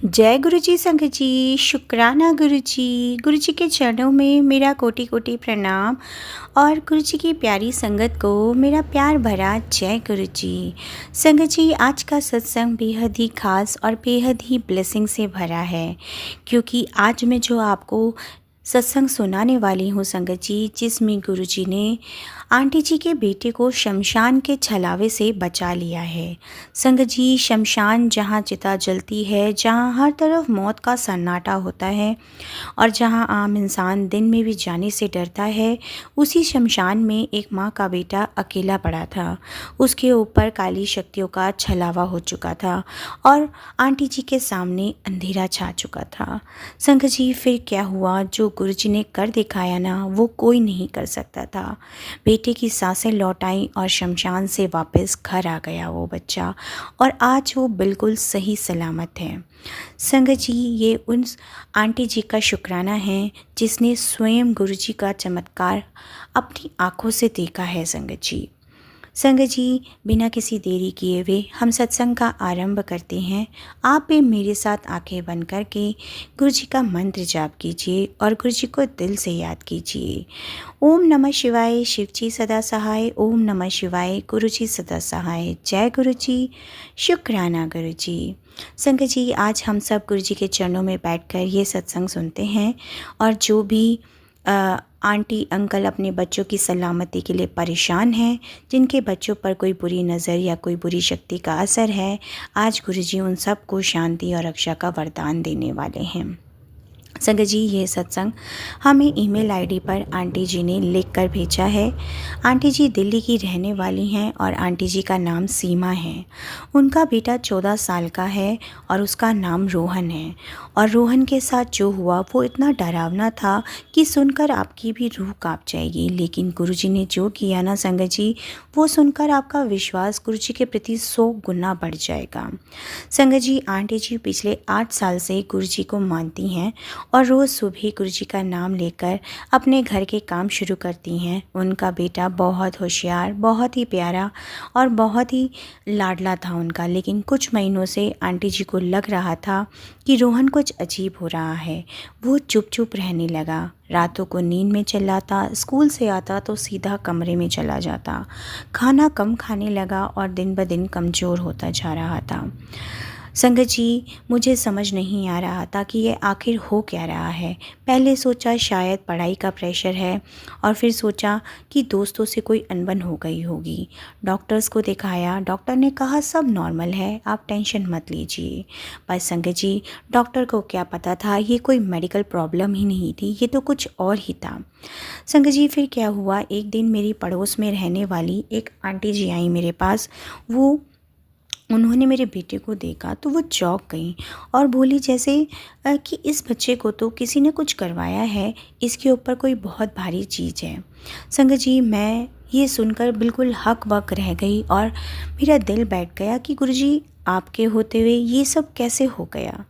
जय गुरु जी संगत जी, शुक्राना गुरु जी के चरणों में मेरा कोटि कोटि प्रणाम और गुरु जी की प्यारी संगत को मेरा प्यार भरा जय गुरु जी। संगत जी, आज का सत्संग बेहद ही खास और बेहद ही ब्लेसिंग से भरा है, क्योंकि आज मैं जो आपको सत्संग सुनाने वाली हूँ संगत जी, जिसमें गुरु जी ने आंटी जी के बेटे को शमशान के छलावे से बचा लिया है। संगत जी, शमशान जहाँ चिता जलती है, जहाँ हर तरफ मौत का सन्नाटा होता है और जहाँ आम इंसान दिन में भी जाने से डरता है, उसी शमशान में एक माँ का बेटा अकेला पड़ा था। उसके ऊपर काली शक्तियों का छलावा हो चुका था और आंटी जी के सामने अंधेरा छा चुका था। संगत जी, फिर क्या हुआ? जो गुरु जी ने कर दिखाया ना, वो कोई नहीं कर सकता था। बेटे की सांसें लौट आईं और शमशान से वापस घर आ गया वो बच्चा, और आज वो बिल्कुल सही सलामत है। संगत जी, ये उन आंटी जी का शुक्राना है जिसने स्वयं गुरु जी का चमत्कार अपनी आँखों से देखा है। संगत जी, बिना किसी देरी किए हुए हम सत्संग का आरंभ करते हैं। आप भी मेरे साथ आंखें बंद करके गुरु जी का मंत्र जाप कीजिए और गुरु जी को दिल से याद कीजिए। ओम नमः शिवाय, शिव जी सदा सहाय। ओम नमः शिवाय, गुरु जी सदा सहाय। जय गुरु जी, शुक्राना गुरु जी। संगत जी, आज हम सब गुरु जी के चरणों में बैठकर ये सत्संग सुनते हैं, और जो भी आंटी अंकल अपने बच्चों की सलामती के लिए परेशान हैं, जिनके बच्चों पर कोई बुरी नज़र या कोई बुरी शक्ति का असर है, आज गुरु जी उन सबको शांति और रक्षा का वरदान देने वाले हैं। संगत जी, ये सत्संग हमें ईमेल आईडी पर आंटी जी ने लिख कर भेजा है। आंटी जी दिल्ली की रहने वाली हैं और आंटी जी का नाम सीमा है। उनका बेटा 14 साल का है और उसका नाम रोहन है। और रोहन के साथ जो हुआ वो इतना डरावना था कि सुनकर आपकी भी रूह कांप जाएगी। लेकिन गुरु जी ने जो किया ना संगत जी, वो सुनकर आपका विश्वास गुरु जी के प्रति 100 गुना बढ़ जाएगा। संगत जी, आंटी जी पिछले 8 साल से गुरु जी को मानती हैं और रोज़ सुबह गुरु जी का नाम लेकर अपने घर के काम शुरू करती हैं। उनका बेटा बहुत होशियार, बहुत ही प्यारा और बहुत ही लाडला था उनका। लेकिन कुछ महीनों से आंटी जी को लग रहा था कि रोहन कुछ अजीब हो रहा है। वो चुप चुप रहने लगा, रातों को नींद में चिल्लाता, स्कूल से आता तो सीधा कमरे में चला जाता, खाना कम खाने लगा और दिन ब दिन कमज़ोर होता जा रहा था। संगत जी, मुझे समझ नहीं आ रहा था कि ये आखिर हो क्या रहा है। पहले सोचा शायद पढ़ाई का प्रेशर है, और फिर सोचा कि दोस्तों से कोई अनबन हो गई होगी। डॉक्टर्स को दिखाया, डॉक्टर ने कहा सब नॉर्मल है, आप टेंशन मत लीजिए। पर संगत जी, डॉक्टर को क्या पता था ये कोई मेडिकल प्रॉब्लम ही नहीं थी, ये तो कुछ और ही था। संगत जी, फिर क्या हुआ, एक दिन मेरी पड़ोस में रहने वाली एक आंटी जी आई मेरे पास। उन्होंने मेरे बेटे को देखा तो वो चौंक गई और बोली जैसे कि इस बच्चे को तो किसी ने कुछ करवाया है, इसके ऊपर कोई बहुत भारी चीज़ है। संगत जी, मैं ये सुनकर बिल्कुल हक बक रह गई और मेरा दिल बैठ गया कि गुरुजी, आपके होते हुए ये सब कैसे हो गया।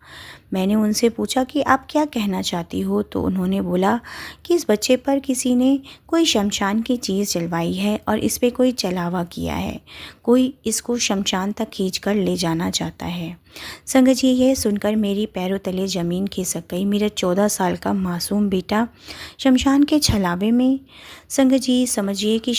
मैंने उनसे पूछा कि आप क्या कहना चाहती हो, तो उन्होंने बोला कि इस बच्चे पर किसी ने कोई शमशान की चीज़ जलवाई है और इस पे कोई चलावा किया है, कोई इसको शमशान तक खींच कर ले जाना चाहता है। संगत जी, यह सुनकर मेरी पैरों तले ज़मीन खिसक गई। मेरा 14 साल का मासूम बेटा शमशान के छलावे में। संगत जी, समझिए कि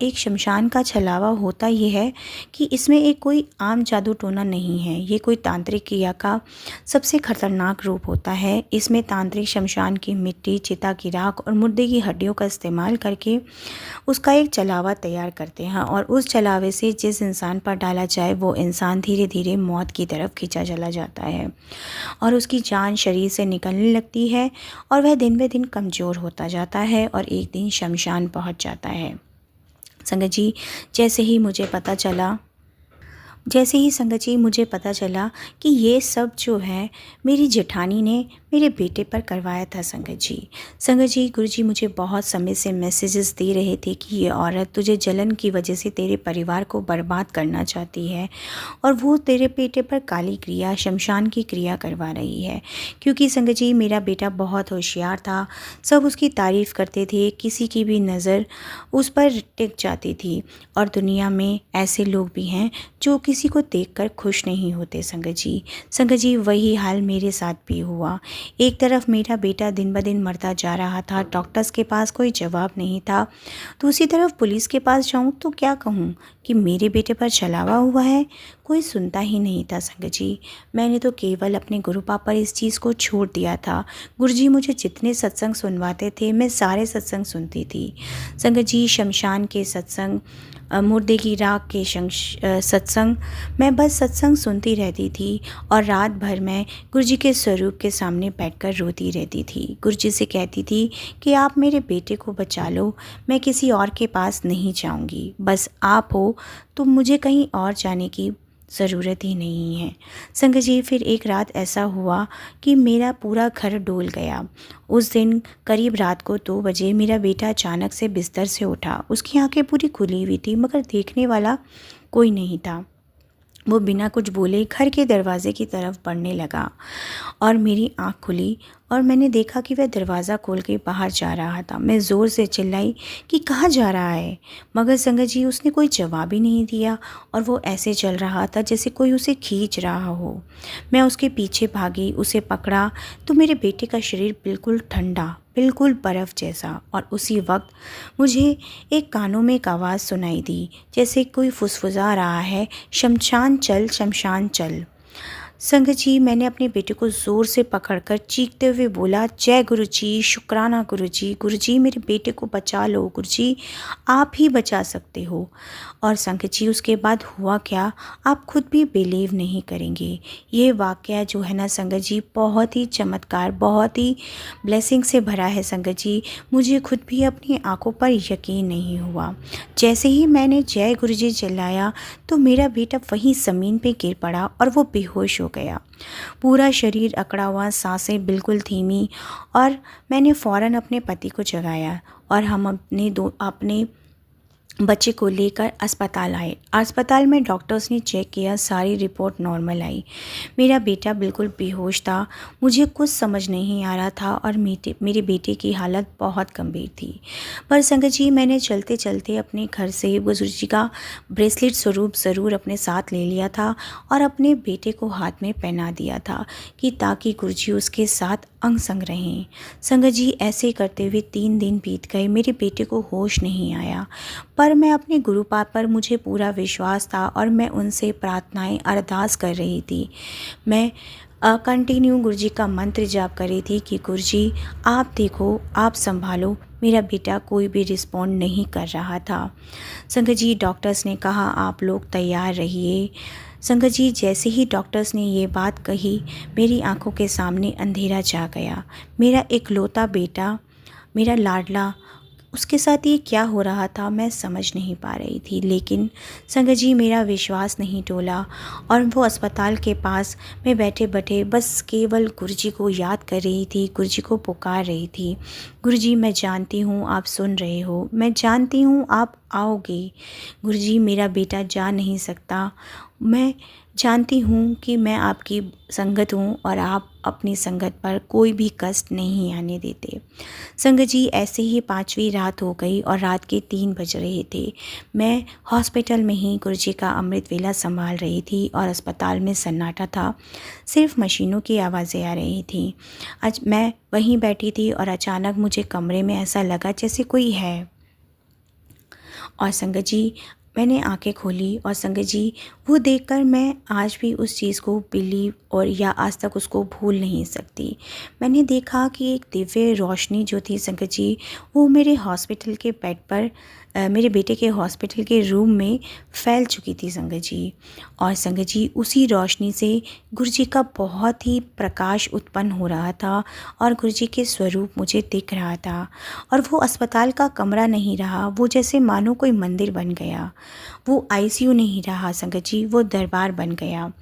एक शमशान का छलावा होता ये है कि इसमें एक कोई आम जादू टोना नहीं है, ये कोई तांत्रिक क्रिया का सबसे खतरनाक रूप होता है। इसमें तांत्रिक शमशान की मिट्टी, चिता की राख और मुर्दे की हड्डियों का इस्तेमाल करके उसका एक चलावा तैयार करते हैं, और उस चलावे से जिस इंसान पर डाला जाए वो इंसान धीरे धीरे मौत की तरफ खींचा चला जाता है और उसकी जान शरीर से निकलने लगती है और वह दिन ब दिन कमज़ोर होता जाता है और एक दिन शमशान पहुंच जाता है। संगत जी, जैसे ही संगत जी मुझे पता चला कि ये सब जो है मेरी जेठानी ने मेरे बेटे पर करवाया था। संगत जी, गुरुजी मुझे बहुत समय से मैसेजेस दे रहे थे कि ये औरत तुझे जलन की वजह से तेरे परिवार को बर्बाद करना चाहती है और वो तेरे बेटे पर काली क्रिया, शमशान की क्रिया करवा रही है। क्योंकि संगत जी, मेरा बेटा बहुत होशियार था, सब उसकी तारीफ़ करते थे, किसी की भी नज़र उस पर टिक जाती थी। और दुनिया में ऐसे लोग भी हैं जो किसी किसी को देखकर खुश नहीं होते संगत जी। संगत जी, वही हाल मेरे साथ भी हुआ। एक तरफ मेरा बेटा दिन ब दिन मरता जा रहा था, डॉक्टर्स के पास कोई जवाब नहीं था। दूसरी तरफ पुलिस के पास जाऊं तो क्या कहूं कि मेरे बेटे पर छलावा हुआ है। कोई सुनता ही नहीं था संगत जी। मैंने तो केवल अपने गुरुपा पर इस चीज़ को छोड़ दिया था। गुरुजी मुझे जितने सत्संग सुनवाते थे मैं सारे सत्संग सुनती थी संगत जी। शमशान के सत्संग, मुर्दे की राख के सत्संग, मैं बस सत्संग सुनती रहती थी और रात भर मैं गुरुजी के स्वरूप के सामने बैठकर रोती रहती थी। गुरुजी से कहती थी कि आप मेरे बेटे को बचा लो, मैं किसी और के पास नहीं जाऊंगी, बस आप हो तो मुझे कहीं और जाने की ज़रूरत ही नहीं है संगत जी। फिर एक रात ऐसा हुआ कि मेरा पूरा घर डोल गया। उस दिन करीब रात को 2 बजे मेरा बेटा अचानक से बिस्तर से उठा। उसकी आंखें पूरी खुली हुई थी मगर देखने वाला कोई नहीं था। वो बिना कुछ बोले घर के दरवाजे की तरफ बढ़ने लगा और मेरी आँख खुली और मैंने देखा कि वह दरवाज़ा खोल के बाहर जा रहा था। मैं ज़ोर से चिल्लाई कि कहाँ जा रहा है, मगर संगत जी उसने कोई जवाब ही नहीं दिया और वो ऐसे चल रहा था जैसे कोई उसे खींच रहा हो। मैं उसके पीछे भागी, उसे पकड़ा तो मेरे बेटे का शरीर बिल्कुल ठंडा, बिल्कुल बर्फ़ जैसा। और उसी वक्त मुझे एक कानों में एक आवाज़ सुनाई दी, जैसे कोई फुसफुसा रहा है, शमशान चल, शमशान चल। संगत जी, मैंने अपने बेटे को ज़ोर से पकड़कर चीखते हुए बोला, जय गुरुजी, शुक्राना गुरुजी, गुरुजी मेरे बेटे को बचा लो, गुरुजी आप ही बचा सकते हो। और संगत जी उसके बाद हुआ क्या, आप खुद भी बिलीव नहीं करेंगे। ये वाक़या जो है ना संगत जी, बहुत ही चमत्कार, बहुत ही ब्लेसिंग से भरा है संगत जी। मुझे खुद भी अपनी आंखों पर यकीन नहीं हुआ। जैसे ही मैंने जय गुरुजी चिल्लाया तो मेरा बेटा वहीं ज़मीन पे गिर पड़ा और वो बेहोश हो गया। पूरा शरीर अकड़ा हुआ, सांसें बिल्कुल धीमी। और मैंने फ़ौरन अपने पति को जगाया और हम अपने बच्चे को लेकर अस्पताल आए। अस्पताल में डॉक्टर्स ने चेक किया, सारी रिपोर्ट नॉर्मल आई। मेरा बेटा बिल्कुल बेहोश था, मुझे कुछ समझ नहीं आ रहा था और मेरे बेटे की हालत बहुत गंभीर थी। पर संगत जी, मैंने चलते चलते अपने घर से गुरु जी का ब्रेसलेट स्वरूप ज़रूर अपने साथ ले लिया था और अपने बेटे को हाथ में पहना दिया था कि ताकि गुरु जी उसके साथ अंग संग रहें। संगत जी, ऐसे करते हुए 3 दिन बीत गए, मेरे बेटे को होश नहीं आया। पर मैं अपने गुरुपा पर मुझे पूरा विश्वास था और मैं उनसे प्रार्थनाएं अरदास कर रही थी। मैं कंटिन्यू गुरुजी का मंत्र जाप कर रही थी कि गुरुजी आप देखो, आप संभालो। मेरा बेटा कोई भी रिस्पॉन्ड नहीं कर रहा था। संगत जी, डॉक्टर्स ने कहा आप लोग तैयार रहिए। संगत जी, जैसे ही डॉक्टर्स ने ये बात कही, मेरी आंखों के सामने अंधेरा छा गया। मेरा इकलौता बेटा, मेरा लाडला, उसके साथ ये क्या हो रहा था मैं समझ नहीं पा रही थी। लेकिन संगत जी, मेरा विश्वास नहीं टोला और वो अस्पताल के पास मैं बैठे बैठे बस केवल गुरुजी को याद कर रही थी, गुरुजी को पुकार रही थी। गुरुजी, मैं जानती हूँ आप सुन रहे हो, मैं जानती हूँ आप आओगे। गुरुजी, मेरा बेटा जा नहीं सकता, मैं जानती हूँ कि मैं आपकी संगत हूँ और आप अपनी संगत पर कोई भी कष्ट नहीं आने देते। संगत जी, ऐसे ही 5वीं रात हो गई और रात के 3 बज रहे थे। मैं हॉस्पिटल में ही गुरुजी का अमृत वेला संभाल रही थी और अस्पताल में सन्नाटा था, सिर्फ मशीनों की आवाज़ें आ रही थीं। आज मैं वहीं बैठी थी और अचानक मुझे कमरे में ऐसा लगा जैसे कोई है। और संगत जी, मैंने आंखें खोली और संगत जी, वो देखकर मैं आज भी उस चीज़ को बिलीव और या आज तक उसको भूल नहीं सकती। मैंने देखा कि एक दिव्य रोशनी जो थी संगत जी, वो मेरे हॉस्पिटल के बेड पर, मेरे बेटे के हॉस्पिटल के रूम में फैल चुकी थी संगत जी। और संगत जी, उसी रोशनी से गुरुजी का बहुत ही प्रकाश उत्पन्न हो रहा था और गुरुजी के स्वरूप मुझे दिख रहा था। और वो अस्पताल का कमरा नहीं रहा, वो जैसे मानो कोई मंदिर बन गया। वो आईसीयू नहीं रहा संगत जी, वो दरबार बन गया।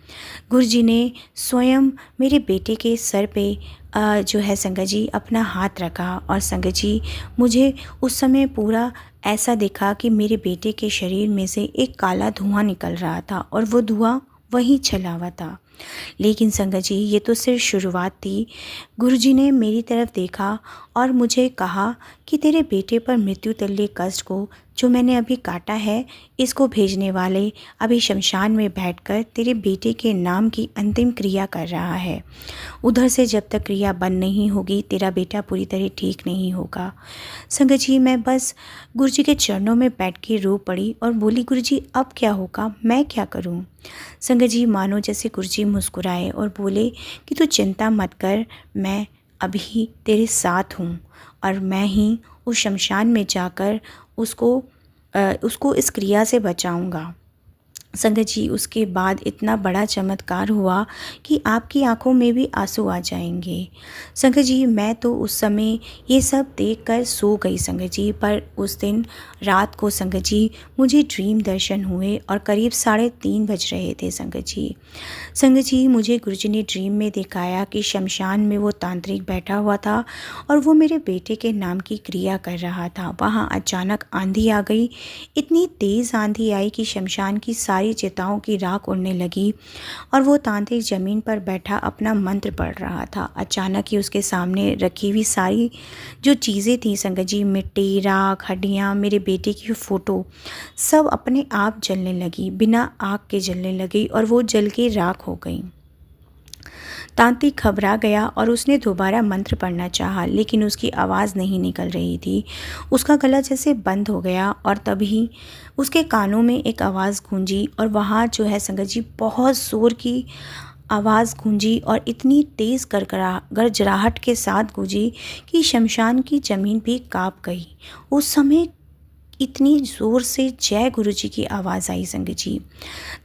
गुरुजी ने स्वयं मेरे बेटे के सर पे जो है संगत जी अपना हाथ रखा और संगत जी, मुझे उस समय पूरा ऐसा दिखा कि मेरे बेटे के शरीर में से एक काला धुआं निकल रहा था और वो धुआं वहीं छला हुआ था। लेकिन संगत जी ये तो सिर्फ शुरुआत थी। गुरुजी ने मेरी तरफ देखा और मुझे कहा कि तेरे बेटे पर मृत्यु तल्ले कष्ट को जो मैंने अभी काटा है, इसको भेजने वाले अभी शमशान में बैठकर तेरे बेटे के नाम की अंतिम क्रिया कर रहा है। उधर से जब तक क्रिया बंद नहीं होगी तेरा बेटा पूरी तरह ठीक नहीं होगा। संगत जी मैं बस गुरुजी के चरणों में बैठ के रो पड़ी और बोली, गुरुजी अब क्या होगा, मैं क्या करूं? संगत जी मानो जैसे गुरुजी मुस्कुराए और बोले कि तू चिंता मत कर, मैं अभी तेरे साथ हूँ और मैं ही उस शमशान में जाकर उसको इस क्रिया से बचाऊंगा। संगत जी उसके बाद इतना बड़ा चमत्कार हुआ कि आपकी आंखों में भी आंसू आ जाएंगे। संगत जी मैं तो उस समय ये सब देखकर सो गई संगत जी, पर उस दिन रात को संगत जी मुझे ड्रीम दर्शन हुए और करीब 3:30 बज रहे थे संगत जी। संगत जी मुझे गुरुजी ने ड्रीम में दिखाया कि शमशान में वो तांत्रिक बैठा हुआ था और वो मेरे बेटे के नाम की क्रिया कर रहा था। वहाँ अचानक आंधी आ गई, इतनी तेज़ आंधी आई कि शमशान की सारी चिताओं की राख उड़ने लगी और वो तांत्रिक ज़मीन पर बैठा अपना मंत्र पढ़ रहा था। अचानक ही उसके सामने रखी हुई सारी जो चीज़ें थी संगत जी, मिट्टी, राख, हड्डियाँ, मेरे बेटे की फ़ोटो, सब अपने आप जलने लगी, बिना आग के जलने लगी और वो जल के राख हो गई। तांत्रिक घबरा गया और उसने दोबारा मंत्र पढ़ना चाहा, लेकिन उसकी आवाज़ नहीं निकल रही थी। उसका गला जैसे बंद हो गया और तभी उसके कानों में एक आवाज़ गूंजी और वहाँ जो है संगत जी बहुत ज़ोर की आवाज़ गूंजी और इतनी तेज़ गरजराहट के साथ गूंजी कि शमशान की ज़मीन भी काँप गई। उस समय इतनी ज़ोर से जय गुरुजी की आवाज़ आई संगत जी।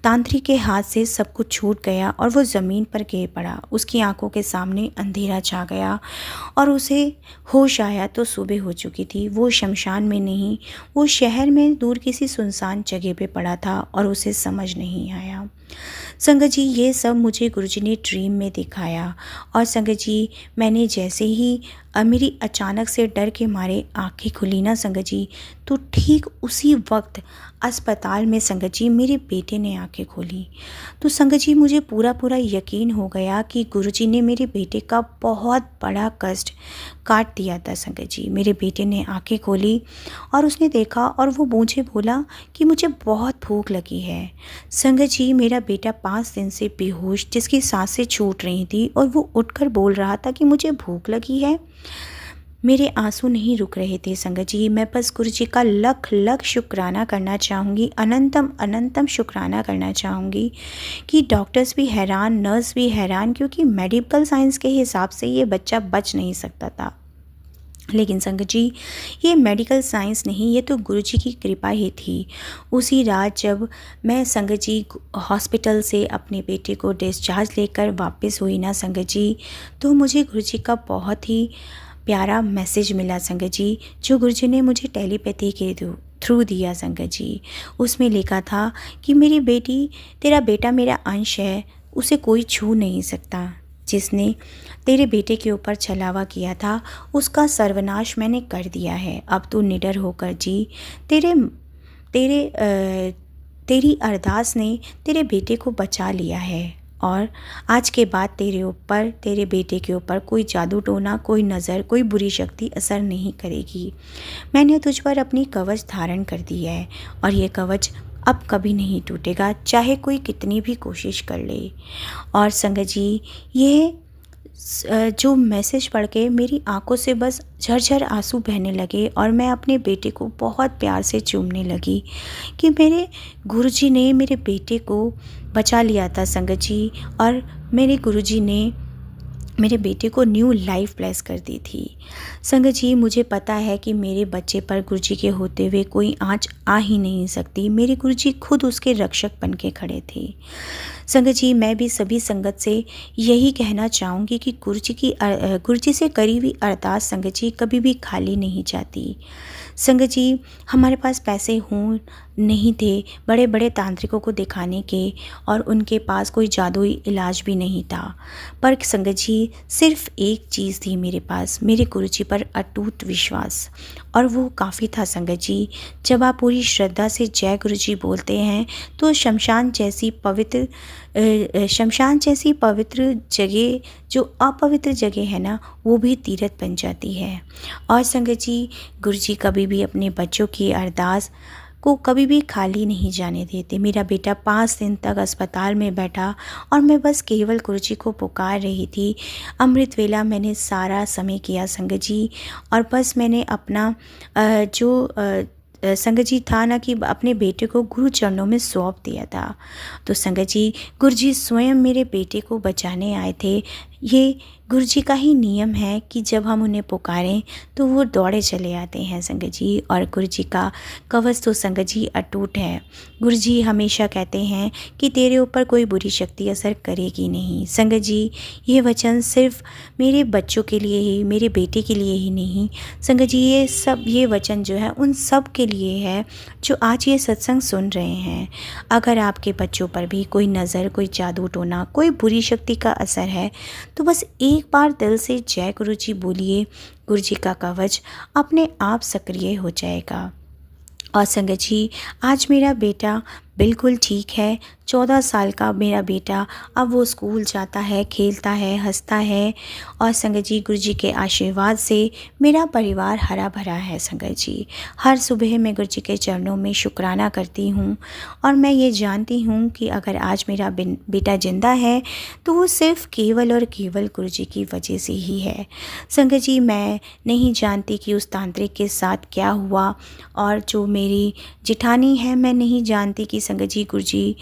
तांत्रिक के हाथ से सब कुछ छूट गया और वो ज़मीन पर गिर पड़ा। उसकी आंखों के सामने अंधेरा छा गया और उसे होश आया तो सुबह हो चुकी थी। वो शमशान में नहीं, वो शहर में दूर किसी सुनसान जगह पे पड़ा था और उसे समझ नहीं आया। संगत जी ये सब मुझे गुरुजी ने ड्रीम में दिखाया और संगत जी मैंने जैसे ही मेरी अचानक से डर के मारे आंखें खुली ना संगत जी, तो ठीक उसी वक्त अस्पताल में संगत जी मेरे बेटे ने आंखें खोली। तो संगत जी मुझे पूरा यकीन हो गया कि गुरुजी ने मेरे बेटे का बहुत बड़ा कष्ट काट दिया था संगत जी। मेरे बेटे ने आंखें खोली और उसने देखा और वो मुझे बोला कि मुझे बहुत भूख लगी है। संगत जी मेरा बेटा 5 दिन से बेहोश, जिसकी सांसें छूट रही थी और वो उठकर बोल रहा था कि मुझे भूख लगी है। मेरे आंसू नहीं रुक रहे थे संगत जी। मैं बस गुरुजी का लख शुक्राना करना चाहूँगी, अनंतम शुक्राना करना चाहूँगी कि डॉक्टर्स भी हैरान, नर्स भी हैरान, क्योंकि मेडिकल साइंस के हिसाब से ये बच्चा बच नहीं सकता था। लेकिन संगत जी ये मेडिकल साइंस नहीं, ये तो गुरुजी की कृपा ही थी। उसी रात जब मैं संगत जी हॉस्पिटल से अपने बेटे को डिस्चार्ज लेकर वापस हुई ना संगत जी, तो मुझे गुरुजी का बहुत ही प्यारा मैसेज मिला संगत जी, जो गुरुजी ने मुझे टेलीपैथी के थ्रू दिया संगत जी। उसमें लिखा था कि मेरी बेटी, तेरा बेटा मेरा अंश है, उसे कोई छू नहीं सकता। जिसने तेरे बेटे के ऊपर छलावा किया था उसका सर्वनाश मैंने कर दिया है। अब तू निडर होकर जी। तेरी अरदास ने तेरे बेटे को बचा लिया है और आज के बाद तेरे बेटे के ऊपर कोई जादू टोना, कोई नज़र, कोई बुरी शक्ति असर नहीं करेगी। मैंने तुझ पर अपनी कवच धारण कर दी है और ये कवच अब कभी नहीं टूटेगा, चाहे कोई कितनी भी कोशिश कर ले। और संगत जी ये जो मैसेज पढ़ के मेरी आंखों से बस झरझर आंसू बहने लगे और मैं अपने बेटे को बहुत प्यार से चूमने लगी कि मेरे गुरुजी ने मेरे बेटे को बचा लिया था संगत जी, और मेरे गुरुजी ने मेरे बेटे को न्यू लाइफ ब्लेस कर दी थी। संगत जी मुझे पता है कि मेरे बच्चे पर गुरुजी के होते हुए कोई आँच आ ही नहीं सकती। मेरे गुरुजी खुद उसके रक्षक बन के खड़े थे। संगत जी मैं भी सभी संगत से यही कहना चाहूँगी कि गुरुजी से करी हुई अरदास संगत जी कभी भी खाली नहीं जाती। संगत जी, हमारे पास पैसे हों नहीं थे बड़े बड़े तांत्रिकों को दिखाने के, और उनके पास कोई जादुई इलाज भी नहीं था। पर संगत जी, सिर्फ एक चीज़ थी मेरे पास, मेरे गुरुजी पर अटूट विश्वास, और वो काफ़ी था संगत जी। जब आप पूरी श्रद्धा से जय गुरुजी बोलते हैं तो शमशान जैसी पवित्र जगह, जो अपवित्र जगह है ना, वो भी तीर्थ बन जाती है। और संगत जी, गुरुजी कभी भी अपने बच्चों की अरदास को कभी भी खाली नहीं जाने देते। मेरा बेटा 5 दिन तक अस्पताल में बैठा और मैं बस केवल गुरुजी को पुकार रही थी। अमृत वेला मैंने सारा समय किया संगत जी, और बस मैंने अपना संगत जी था ना कि अपने बेटे को गुरु चरणों में सौंप दिया था। तो संगत जी, गुरुजी स्वयं मेरे बेटे को बचाने आए थे। ये गुरुजी का ही नियम है कि जब हम उन्हें पुकारें तो वो दौड़े चले आते हैं संगत जी। और गुरुजी का कवच तो संगत जी अटूट है। गुरुजी हमेशा कहते हैं कि तेरे ऊपर कोई बुरी शक्ति असर करेगी नहीं। संगत जी, ये वचन सिर्फ मेरे बच्चों के लिए ही, मेरे बेटे के लिए ही नहीं संगत जी, ये वचन जो है उन सब के लिए है जो आज ये सत्संग सुन रहे हैं। अगर आपके बच्चों पर भी कोई नज़र, कोई जादू टोना, कोई बुरी शक्ति का असर है तो बस एक बार दिल से जय गुरुजी बोलिए, गुरुजी का कवच अपने आप सक्रिय हो जाएगा। और संगत जी, आज मेरा बेटा बिल्कुल ठीक है। 14 साल का मेरा बेटा, अब वो स्कूल जाता है, खेलता है, हंसता है। और संगत जी, गुरुजी के आशीर्वाद से मेरा परिवार हरा भरा है संगत जी। हर सुबह मैं गुरुजी के चरणों में शुक्राना करती हूँ, और मैं ये जानती हूँ कि अगर आज मेरा बेटा जिंदा है तो वो सिर्फ केवल और केवल गुरुजी की वजह से ही है। संगत जी, मैं नहीं जानती कि उस तांत्रिक के साथ क्या हुआ, और जो मेरी जिठानी है, मैं नहीं जानती कि संगत जी, गुरुजी,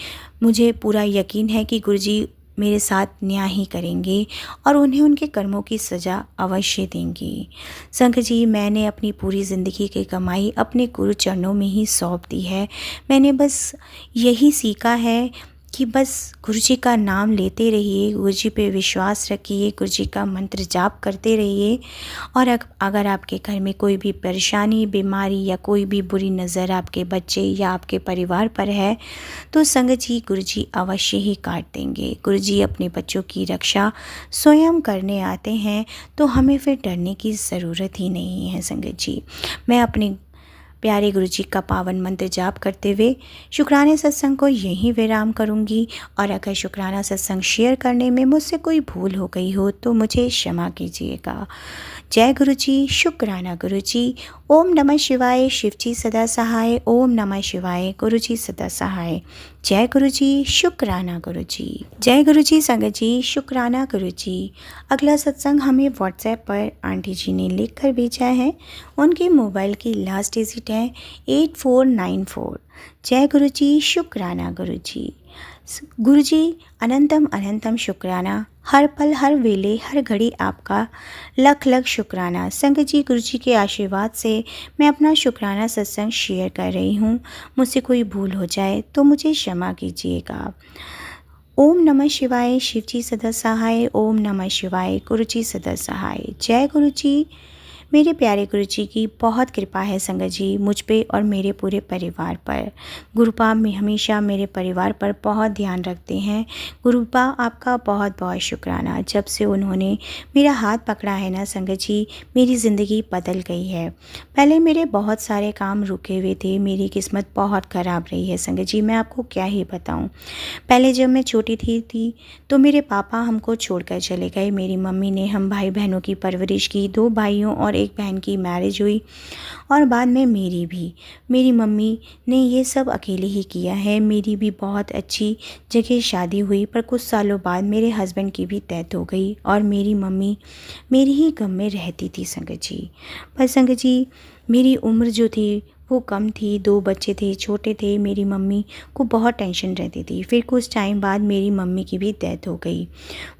मुझे पूरा यकीन है कि गुरुजी मेरे साथ न्याय ही करेंगे और उन्हें उनके कर्मों की सज़ा अवश्य देंगी। संगत जी, मैंने अपनी पूरी ज़िंदगी की कमाई अपने गुरु चरणों में ही सौंप दी है। मैंने बस यही सीखा है कि बस गुरुजी का नाम लेते रहिए, गुरुजी पे विश्वास रखिए, गुरुजी का मंत्र जाप करते रहिए। और अगर आपके घर में कोई भी परेशानी, बीमारी या कोई भी बुरी नज़र आपके बच्चे या आपके परिवार पर है तो संगत जी, गुरुजी अवश्य ही काट देंगे। गुरुजी अपने बच्चों की रक्षा स्वयं करने आते हैं, तो हमें फिर डरने की ज़रूरत ही नहीं है संगत जी। मैं अपने प्यारे गुरुजी का पावन मंत्र जाप करते हुए शुक्राने सत्संग को यहीं विराम करूंगी। और अगर शुक्राना सत्संग शेयर करने में मुझसे कोई भूल हो गई हो तो मुझे क्षमा कीजिएगा। जय गुरुजी, शुक्राना गुरुजी। ओम नमः शिवाय, शिवजी सदा सहाय। ओम नमः शिवाय, गुरुजी सदा सहाय। जय गुरुजी, शुक्राना गुरुजी। जय गुरुजी संगत जी, शुक्राना गुरुजी। अगला सत्संग हमें व्हाट्सएप पर आंटी जी ने लिख कर भेजा है। उनके मोबाइल की लास्ट डिजिट है 8494। जय गुरुजी, शुक्राना गुरुजी। गुरुजी, अनंतम अनंतम शुक्राना। हर पल, हर वेले, हर घड़ी आपका लख लख शुक्राना। संगत जी, गुरुजी के आशीर्वाद से मैं अपना शुक्राना सत्संग शेयर कर रही हूँ। मुझसे कोई भूल हो जाए तो मुझे क्षमा कीजिएगा। ओम नमः शिवाय, शिवजी सदा सहाय। ओम नमः शिवाय, गुरुजी सदा सहाय। जय गुरुजी। मेरे प्यारे गुरुजी की बहुत कृपा है संगत जी मुझ पे और मेरे पूरे परिवार पर। गुरुपा में हमेशा मेरे परिवार पर बहुत ध्यान रखते हैं। गुरुपा, आपका बहुत बहुत शुक्राना। जब से उन्होंने मेरा हाथ पकड़ा है ना संगत जी, मेरी ज़िंदगी बदल गई है। पहले मेरे बहुत सारे काम रुके हुए थे, मेरी किस्मत बहुत ख़राब रही है संगत जी, मैं आपको क्या ही बताऊँ। पहले जब मैं छोटी थी तो मेरे पापा हमको छोड़कर चले गए। मेरी मम्मी ने हम भाई बहनों की परवरिश की। 2 भाइयों और एक बहन की मैरिज हुई और बाद में मेरी भी। मेरी मम्मी ने ये सब अकेले ही किया है। मेरी भी बहुत अच्छी जगह शादी हुई, पर कुछ सालों बाद मेरे हस्बैंड की भी डेथ हो गई और मेरी मम्मी मेरी ही गम में रहती थी संगत जी। पर संगत जी, मेरी उम्र जो थी वो कम थी, 2 बच्चे थे, छोटे थे। मेरी मम्मी को बहुत टेंशन रहती थी। फिर कुछ टाइम बाद मेरी मम्मी की भी डेथ हो गई।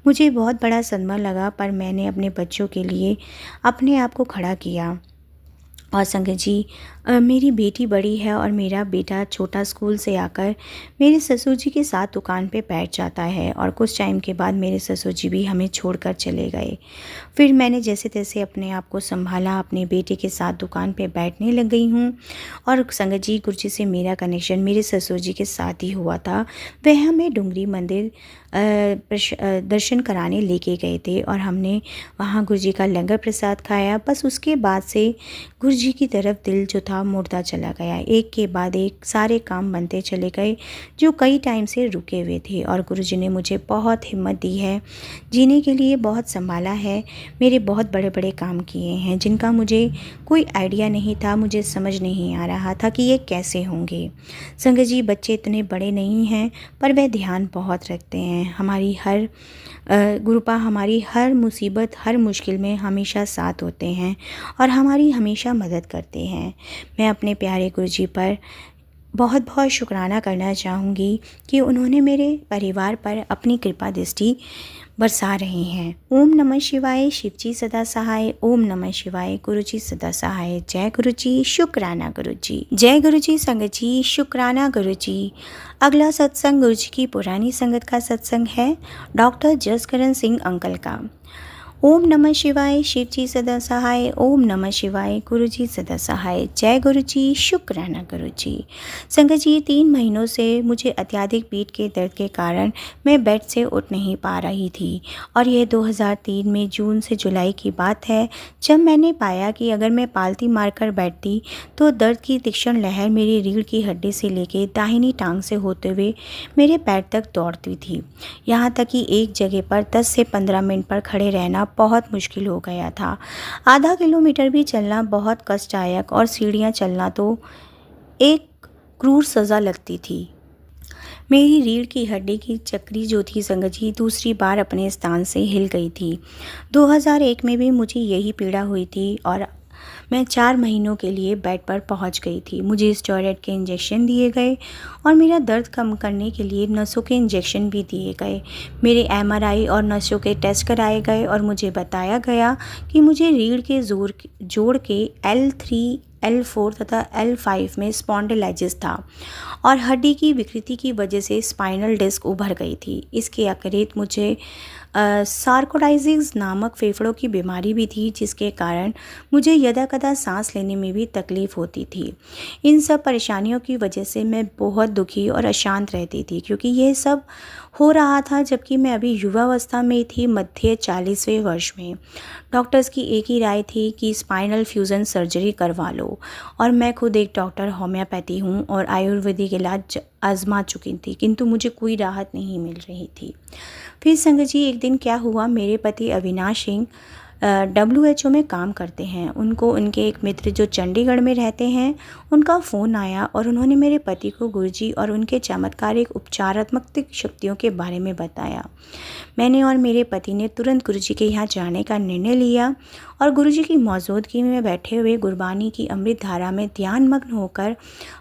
मुझे बहुत बड़ा सदमा लगा, पर मैंने अपने बच्चों के लिए अपने आप को खड़ा किया और संगत जी, मेरी बेटी बड़ी है और मेरा बेटा छोटा स्कूल से आकर मेरे ससुर जी के साथ दुकान पे बैठ जाता है और कुछ टाइम के बाद मेरे ससुर जी भी हमें छोड़कर चले गए। फिर मैंने जैसे तैसे अपने आप को संभाला, अपने बेटे के साथ दुकान पे बैठने लग गई हूँ। और संगत जी, गुरुजी से मेरा कनेक्शन मेरे ससुर जी के साथ ही हुआ था। वह हमें डुंगरी मंदिर दर्शन कराने लेके गए थे और हमने वहाँ गुरुजी का लंगर प्रसाद खाया। बस उसके बाद से गुरुजी की तरफ दिल जो था मुड़ता चला गया। एक के बाद एक सारे काम बनते चले गए जो कई टाइम से रुके हुए थे। और गुरुजी ने मुझे बहुत हिम्मत दी है, जीने के लिए बहुत संभाला है, मेरे बहुत बड़े बड़े काम किए हैं जिनका मुझे कोई आइडिया नहीं था, मुझे समझ नहीं आ रहा था कि ये कैसे होंगे। संगत जी, बच्चे इतने बड़े नहीं हैं पर वह ध्यान बहुत रखते हैं। हमारी हर गुरुपा हमारी हर मुसीबत, हर मुश्किल में हमेशा साथ होते हैं और हमारी हमेशा मदद करते हैं। मैं अपने प्यारे गुरुजी पर बहुत बहुत शुक्राना करना चाहूँगी कि उन्होंने मेरे परिवार पर अपनी कृपा दृष्टि बरसा रहे हैं। ओम नमः शिवाय, शिवजी सदा सहाय। ओम नमः शिवाय, गुरुजी सदा सहाय। जय गुरुजी, शुक्राना गुरुजी। जय गुरुजी। संगत जी, शुक्राना गुरुजी। अगला सत्संग गुरुजी की पुरानी संगत का सत्संग है, डॉक्टर जसकरण सिंह अंकल का। ओम नमः शिवाय, शिवजी सदा सहाय। ओम नमः शिवाय, गुरुजी सदा सहाय। जय गुरुजी, शुक्राना गुरुजी। संगत जी, 3 महीनों से मुझे अत्यधिक पीठ के दर्द के कारण मैं बेड से उठ नहीं पा रही थी और यह 2003 में जून से जुलाई की बात है, जब मैंने पाया कि अगर मैं पालती मारकर बैठती तो दर्द की तीक्ष्ण लहर मेरी रीढ़ की हड्डी से लेकर दाहिनी टांग से होते हुए मेरे पैर तक दौड़ती थी। यहाँ तक कि एक जगह पर 10 से 15 मिनट पर खड़े रहना बहुत मुश्किल हो गया था। आधा किलोमीटर भी चलना बहुत कष्टदायक और सीढ़ियाँ चलना तो एक क्रूर सज़ा लगती थी। मेरी रीढ़ की हड्डी की चक्री जो थी संगत जी, दूसरी बार अपने स्थान से हिल गई थी। 2001 में भी मुझे यही पीड़ा हुई थी और मैं 4 महीनों के लिए बेड पर पहुंच गई थी। मुझे स्टेरॉयड के इंजेक्शन दिए गए और मेरा दर्द कम करने के लिए नसों के इंजेक्शन भी दिए गए। मेरे एमआरआई और नसों के टेस्ट कराए गए और मुझे बताया गया कि मुझे रीढ़ के जोड़ के L3, L4 तथा L5 में स्पॉन्डिलाइटिस था और हड्डी की विकृति की वजह से स्पाइनल डिस्क उभर गई थी। इसके अतिरिक्त मुझे सार्कोइडाइटिस नामक फेफड़ों की बीमारी भी थी, जिसके कारण मुझे यदाकदा सांस लेने में भी तकलीफ़ होती थी। इन सब परेशानियों की वजह से मैं बहुत दुखी और अशांत रहती थी, क्योंकि यह सब हो रहा था जबकि मैं अभी युवावस्था में थी, मध्य 40वें वर्ष में। डॉक्टर्स की एक ही राय थी कि स्पाइनल फ्यूज़न सर्जरी करवा लो और मैं खुद एक डॉक्टर होम्योपैथी हूँ और आयुर्वेदिक इलाज आजमा चुकी थी, किंतु मुझे कोई राहत नहीं मिल रही थी। फिर संगत जी, एक दिन क्या हुआ, मेरे पति अविनाश सिंह WHO में काम करते हैं। उनको उनके एक मित्र जो चंडीगढ़ में रहते हैं, उनका फ़ोन आया और उन्होंने मेरे पति को गुरुजी और उनके चमत्कारिक उपचारात्मक शक्तियों के बारे में बताया। मैंने और मेरे पति ने तुरंत गुरुजी के यहाँ जाने का निर्णय लिया और गुरुजी की मौजूदगी में बैठे हुए गुरबानी की अमृत धारा में ध्यानमग्न होकर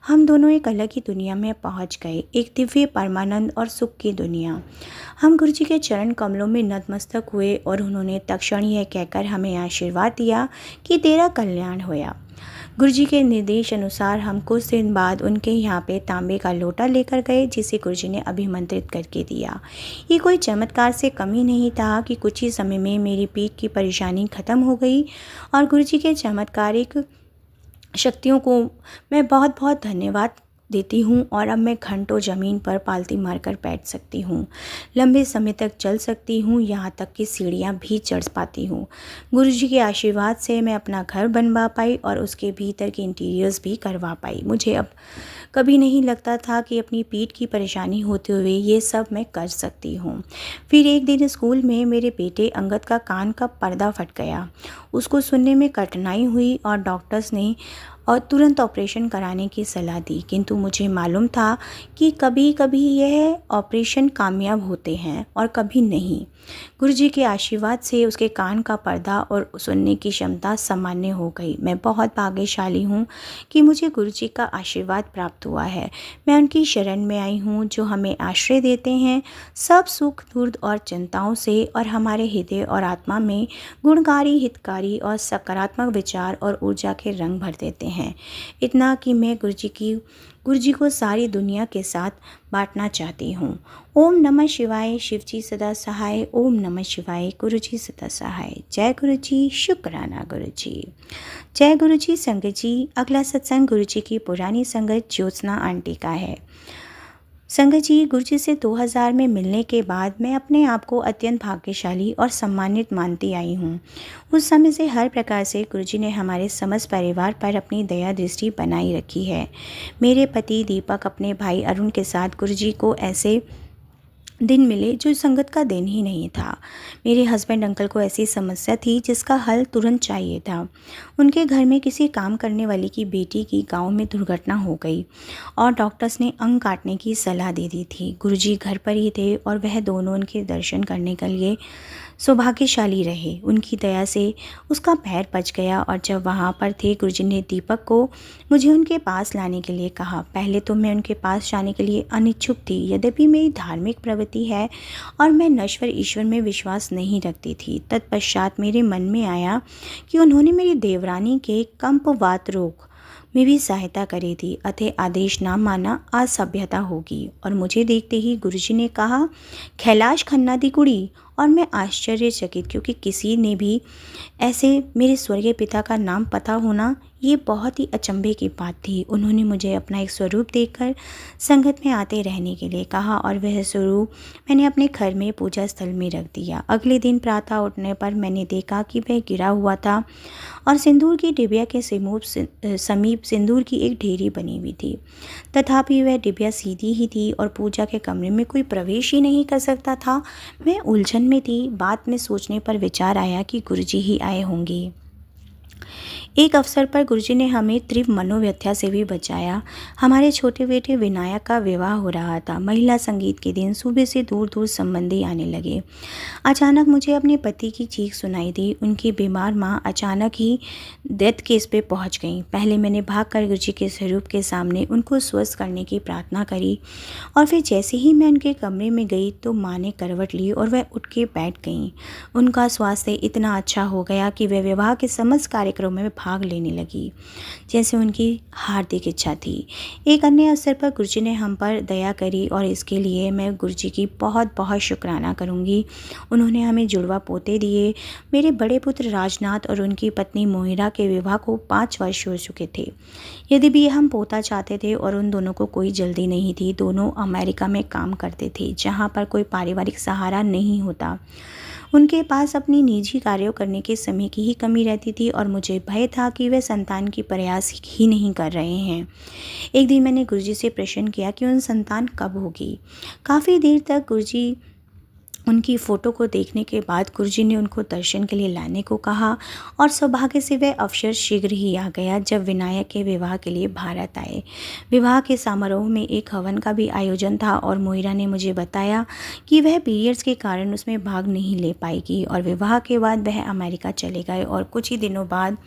हम दोनों एक अलग ही दुनिया में पहुँच गए, एक दिव्य परमानंद और सुख की दुनिया। हम गुरुजी के चरण कमलों में नतमस्तक हुए और उन्होंने तत्क्षण यह कहकर हमें आशीर्वाद दिया कि तेरा कल्याण होया। गुरुजी के निर्देश अनुसार हम कुछ दिन बाद उनके यहाँ पे तांबे का लोटा लेकर गए, जिसे गुरुजी ने अभिमंत्रित करके दिया। ये कोई चमत्कार से कमी नहीं था कि कुछ ही समय में मेरी पीठ की परेशानी खत्म हो गई और गुरुजी के चमत्कारिक शक्तियों को मैं बहुत बहुत धन्यवाद देती हूँ और अब मैं घंटों ज़मीन पर पालती मारकर बैठ सकती हूँ, लंबे समय तक चल सकती हूँ, यहाँ तक कि सीढ़ियाँ भी चढ़ पाती हूँ। गुरुजी के आशीर्वाद से मैं अपना घर बनवा पाई और उसके भीतर के इंटीरियर्स भी करवा पाई। मुझे अब कभी नहीं लगता था कि अपनी पीठ की परेशानी होते हुए ये सब मैं कर सकती हूँ। फिर एक दिन स्कूल में मेरे बेटे अंगद का कान का पर्दा फट गया। उसको सुनने में कठिनाई हुई और डॉक्टर्स ने और तुरंत ऑपरेशन कराने की सलाह दी, किंतु मुझे मालूम था कि कभी कभी यह ऑपरेशन कामयाब होते हैं और कभी नहीं। गुरुजी के आशीर्वाद से उसके कान का पर्दा और सुनने की क्षमता सामान्य हो गई। मैं बहुत भाग्यशाली हूँ कि मुझे गुरुजी का आशीर्वाद प्राप्त हुआ है। मैं उनकी शरण में आई हूँ जो हमें आश्रय देते हैं सब सुख दुर्द और चिंताओं से, और हमारे हृदय और आत्मा में गुणकारी, हितकारी और सकारात्मक विचार और ऊर्जा के रंग भर देते हैं। इतना कि मैं गुरुजी को सारी दुनिया के साथ बांटना चाहती हूँ। ओम नमः शिवाय, शिवजी सदा सहाय। ओम नमः शिवाय, गुरुजी सदा सहाय। जय गुरुजी, शुक्राना गुरुजी। जय गुरुजी संगत जी। अगला सत्संग गुरुजी की पुरानी संगत ज्योत्सना आंटी का है। संगत जी, गुरुजी से 2000 में मिलने के बाद मैं अपने आप को अत्यंत भाग्यशाली और सम्मानित मानती आई हूँ। उस समय से हर प्रकार से गुरुजी ने हमारे समस्त परिवार पर अपनी दया दृष्टि बनाई रखी है। मेरे पति दीपक अपने भाई अरुण के साथ गुरुजी को ऐसे दिन मिले जो संगत का दिन ही नहीं था। मेरे हस्बैंड अंकल को ऐसी समस्या थी जिसका हल तुरंत चाहिए था। उनके घर में किसी काम करने वाली की बेटी की गांव में दुर्घटना हो गई और डॉक्टर्स ने अंग काटने की सलाह दे दी थी। गुरुजी घर पर ही थे और वह दोनों उनके दर्शन करने के लिए सौभाग्यशाली रहे। उनकी दया से उसका पैर बच गया और जब वहाँ पर थे गुरुजी ने दीपक को मुझे उनके पास लाने के लिए कहा। पहले तो मैं उनके पास जाने के लिए अनिच्छुक थी, यद्यपि मेरी धार्मिक प्रवृत्ति है और मैं नश्वर ईश्वर में विश्वास नहीं रखती थी। तत्पश्चात मेरे मन में आया कि उन्होंने मेरी देवरानी के कंपवात रोग में भी सहायता करी थी, अतः आदेश ना माना असभ्यता होगी। और मुझे देखते ही गुरुजी ने कहा, कैलाश खन्ना दी कुड़ी। और मैं आश्चर्यचकित, क्योंकि किसी ने भी ऐसे मेरे स्वर्गीय पिता का नाम पता होना ये बहुत ही अचंभे की बात थी। उन्होंने मुझे अपना एक स्वरूप देकर संगत में आते रहने के लिए कहा और वह स्वरूप मैंने अपने घर में पूजा स्थल में रख दिया। अगले दिन प्रातः उठने पर मैंने देखा कि वह गिरा हुआ था और सिंदूर की डिबिया के समीप सिंदूर की एक ढेरी बनी हुई थी। तथापि वह डिबिया सीधी ही थी और पूजा के कमरे में कोई प्रवेश ही नहीं कर सकता था। मैं उलझन में थी। बाद में सोचने पर विचार आया कि गुरुजी ही आए होंगे। एक अवसर पर गुरुजी ने हमें तीव्र मनोव्यथा से भी बचाया। हमारे छोटे बेटे विनायक का विवाह हो रहा था। महिला संगीत के दिन सुबह से दूर दूर संबंधी आने लगे। अचानक मुझे अपने पति की चीख सुनाई दी। उनकी बीमार माँ अचानक ही डेथ केस पे पहुंच गई। पहले मैंने भागकर गुरुजी के स्वरूप के सामने उनको स्वस्थ करने की प्रार्थना करी और फिर जैसे ही मैं उनके कमरे में गई तो माँ ने करवट ली और वह उठ के बैठ गईं। उनका स्वास्थ्य इतना अच्छा हो गया कि वह विवाह के समस्त कार्यक्रमों में भाग लेने लगी, जैसे उनकी हार्दिक इच्छा थी। एक अन्य अवसर पर गुरुजी ने हम पर दया करी और इसके लिए मैं गुरुजी की बहुत बहुत शुक्राना करूंगी। उन्होंने हमें जुड़वा पोते दिए। मेरे बड़े पुत्र राजनाथ और उनकी पत्नी मोहिरा के विवाह को 5 वर्ष हो चुके थे। यदि भी हम पोता चाहते थे और उन दोनों को कोई जल्दी नहीं थी। दोनों अमेरिका में काम करते थे, जहाँ पर कोई पारिवारिक सहारा नहीं होता। उनके पास अपनी निजी कार्यों करने के समय की ही कमी रहती थी और मुझे भय था कि वे संतान की प्रयास ही नहीं कर रहे हैं। एक दिन मैंने गुरुजी से प्रश्न किया कि उन संतान कब होगी। काफ़ी देर तक गुरुजी उनकी फ़ोटो को देखने के बाद गुरुजी ने उनको दर्शन के लिए लाने को कहा और सौभाग्य से वह अवसर शीघ्र ही आ गया जब विनायक के विवाह के लिए भारत आए। विवाह के समारोह में एक हवन का भी आयोजन था और मोहिरा ने मुझे बताया कि वह पीरियड्स के कारण उसमें भाग नहीं ले पाएगी और विवाह के बाद वह अमेरिका चले गए। और कुछ ही दिनों बाद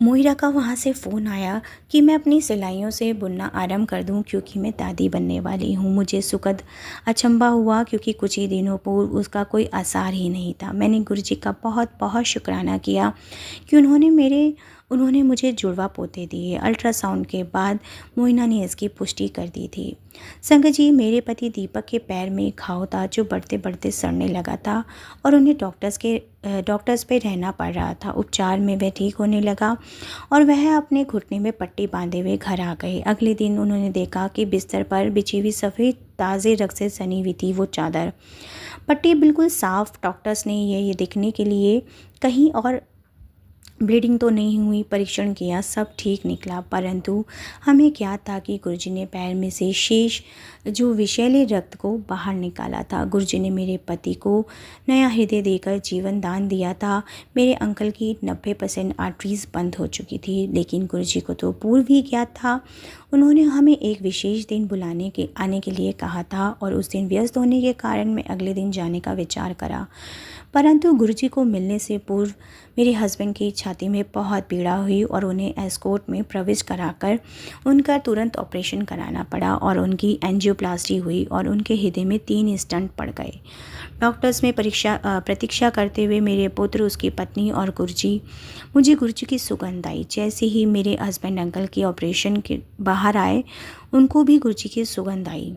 मोहिरा का वहाँ से फ़ोन आया कि मैं अपनी सिलाइयों से बुनना आरंभ कर दूं क्योंकि मैं दादी बनने वाली हूँ। मुझे सुखद अचंभा हुआ क्योंकि कुछ ही दिनों पूर्व उसका कोई आसार ही नहीं था। मैंने गुरुजी का बहुत बहुत शुक्राना किया कि उन्होंने मुझे जुड़वा पोते दिए। अल्ट्रासाउंड के बाद मोहिना ने इसकी पुष्टि कर दी थी। संगत जी, मेरे पति दीपक के पैर में घाव था जो बढ़ते बढ़ते सड़ने लगा था और उन्हें डॉक्टर्स पे रहना पड़ रहा था। उपचार में वह ठीक होने लगा और वह अपने घुटने में पट्टी बांधे हुए घर आ गए। अगले दिन उन्होंने देखा कि बिस्तर पर बिछी हुई सफ़ेद ताज़े रग से सनी हुई थी वो चादर। पट्टी बिल्कुल साफ। डॉक्टर्स ने ये दिखने के लिए कहीं और ब्लीडिंग तो नहीं हुई, परीक्षण किया, सब ठीक निकला, परंतु हमें क्या था कि गुरुजी ने पैर में से शेष जो विषैले रक्त को बाहर निकाला था। गुरुजी ने मेरे पति को नया हृदय देकर जीवन दान दिया था। मेरे अंकल की 90% आर्टरीज बंद हो चुकी थी, लेकिन गुरुजी को तो पूर्व ही ज्ञात था। उन्होंने हमें एक विशेष दिन आने के लिए कहा था और उस दिन व्यस्त होने के कारण मैं अगले दिन जाने का विचार करा, परंतु गुरुजी को मिलने से पूर्व मेरे हस्बैंड की छाती में बहुत पीड़ा हुई और उन्हें एस्कोर्ट में प्रवेश कराकर उनका तुरंत ऑपरेशन कराना पड़ा और उनकी एंजियोप्लास्टी हुई और उनके हृदय में 3 स्टंट पड़ गए। डॉक्टर्स में प्रतीक्षा करते हुए मेरे पुत्र, उसकी पत्नी और मुझे गुरुजी की सुगंध आई। जैसे ही मेरे हस्बैंड अंकल की ऑपरेशन के बाहर आए, उनको भी गुरुजी की सुगंध आई।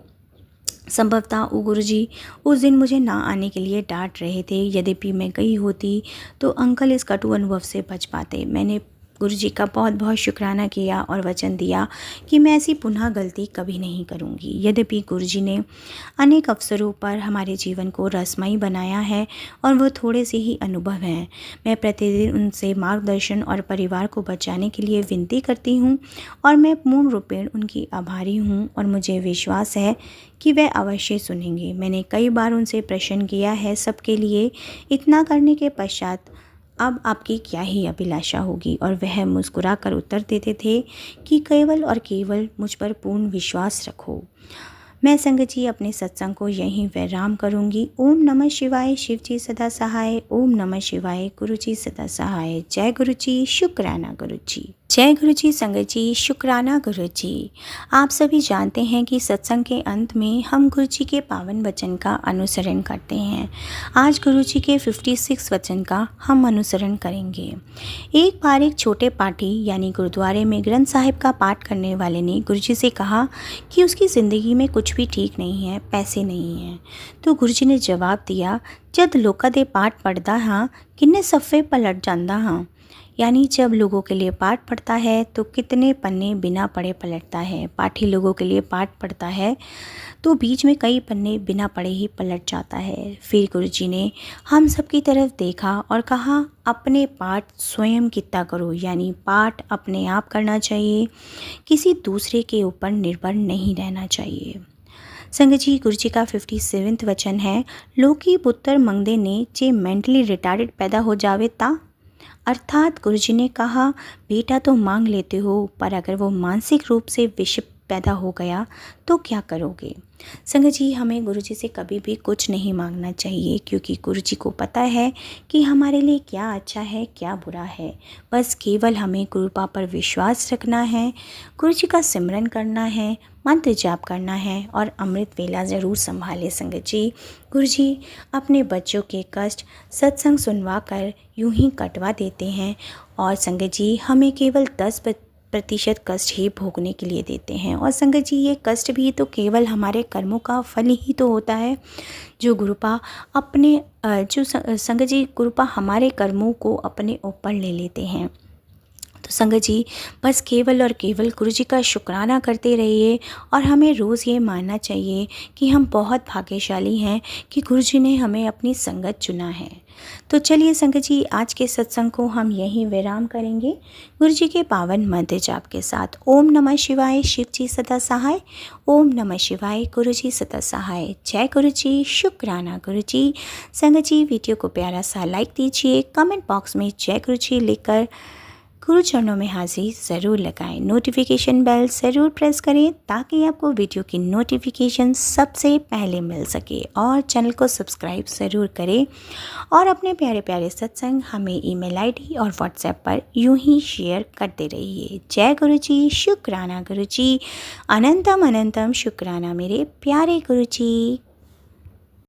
संभवतः वो गुरुजी उस दिन मुझे ना आने के लिए डांट रहे थे। यद्यपि मैं गई होती तो अंकल इस कटु अनुभव से बच पाते। मैंने गुरुजी का बहुत बहुत शुक्राना किया और वचन दिया कि मैं ऐसी पुनः गलती कभी नहीं करूंगी। यद्यपि गुरुजी ने अनेक अवसरों पर हमारे जीवन को रसमयी बनाया है और वो थोड़े से ही अनुभव हैं। मैं प्रतिदिन उनसे मार्गदर्शन और परिवार को बचाने के लिए विनती करती हूँ और मैं पूर्ण रूपेण उनकी आभारी हूँ और मुझे विश्वास है कि वह अवश्य सुनेंगे। मैंने कई बार उनसे प्रश्न किया है सबके लिए, इतना करने के पश्चात अब आपकी क्या ही अभिलाषा होगी, और वह मुस्कुराकर उत्तर देते थे कि केवल और केवल मुझ पर पूर्ण विश्वास रखो। मैं संगत जी अपने सत्संग को यहीं विराम करूंगी। ओम नमः शिवाय, शिव जी सदा सहाय। ओम नमः शिवाय, गुरु जी सदा सहाय। जय गुरु जी, शुक्राना गुरु जी। जय गुरु जी, संगत जी, शुक्राना गुरु जी। आप सभी जानते हैं कि सत्संग के अंत में हम गुरु जी के पावन वचन का अनुसरण करते हैं। आज गुरु जी के 56 वचन का हम अनुसरण करेंगे। एक बार एक छोटे पाठी यानी गुरुद्वारे में ग्रंथ साहिब का पाठ करने वाले ने गुरु जी से कहा कि उसकी ज़िंदगी में कुछ भी ठीक नहीं है, पैसे नहीं हैं। तो गुरु जी ने जवाब दिया, जब लोका दे पाठ पढ़दा हाँ किन्ने सफ़े पलट जांदा हाँ। यानी जब लोगों के लिए पाठ पढ़ता है तो कितने पन्ने बिना पढ़े पलटता है। पाठी लोगों के लिए पाठ पढ़ता है तो बीच में कई पन्ने बिना पढ़े ही पलट जाता है। फिर गुरुजी ने हम सब की तरफ देखा और कहा, अपने पाठ स्वयं कितना करो, यानी पाठ अपने आप करना चाहिए, किसी दूसरे के ऊपर निर्भर नहीं रहना चाहिए। संगत जी, गुरु जी का 57वां वचन है, लोकी पुत्र मंगदे ने जे मेंटली रिटार्डेड पैदा हो जावे ता। अर्थात गुरुजी ने कहा, बेटा तो मांग लेते हो, पर अगर वो मानसिक रूप से विषिप पैदा हो गया तो क्या करोगे। संगत जी, हमें गुरुजी से कभी भी कुछ नहीं मांगना चाहिए, क्योंकि गुरुजी को पता है कि हमारे लिए क्या अच्छा है क्या बुरा है। बस केवल हमें कृपा पर विश्वास रखना है, गुरुजी का सिमरन करना है, मंत्र जाप करना है और अमृत वेला ज़रूर संभाले। संगत जी, गुरुजी अपने बच्चों के कष्ट सत्संग सुनवा कर यूं ही कटवा देते हैं और संगत जी हमें केवल 10% कष्ट ही भोगने के लिए देते हैं। और संगत जी, ये कष्ट भी तो केवल हमारे कर्मों का फल ही तो होता है। जो गुरुपा अपने संगत जी गुरुपा हमारे कर्मों को अपने ऊपर ले लेते हैं। तो संगत जी, बस केवल और केवल गुरु जी का शुक्राना करते रहिए और हमें रोज़ ये मानना चाहिए कि हम बहुत भाग्यशाली हैं कि गुरु जी ने हमें अपनी संगत चुना है। तो चलिए संगत जी, आज के सत्संग को हम यहीं विराम करेंगे गुरु जी के पावन मंत्र जाप के साथ। ओम नमः शिवाय, शिव जी सदा सहाय। ओम नमः शिवाय, गुरु जी सदा सहाय। जय गुरु जी, शुक्राना गुरु जी। संगत जी, वीडियो को प्यारा सा लाइक दीजिए, कमेंट बॉक्स में जय गुरु जी लिखकर गुरु चरणों में हाजिरी ज़रूर लगाएं। नोटिफिकेशन बेल ज़रूर प्रेस करें ताकि आपको वीडियो की नोटिफिकेशन सबसे पहले मिल सके, और चैनल को सब्सक्राइब ज़रूर करें और अपने प्यारे प्यारे सत्संग हमें ईमेल आईडी और व्हाट्सएप पर यूं ही शेयर करते रहिए। जय गुरु जी, शुक्राना गुरु जी। अनंतम अनंतम शुक्राना मेरे प्यारे गुरु जी।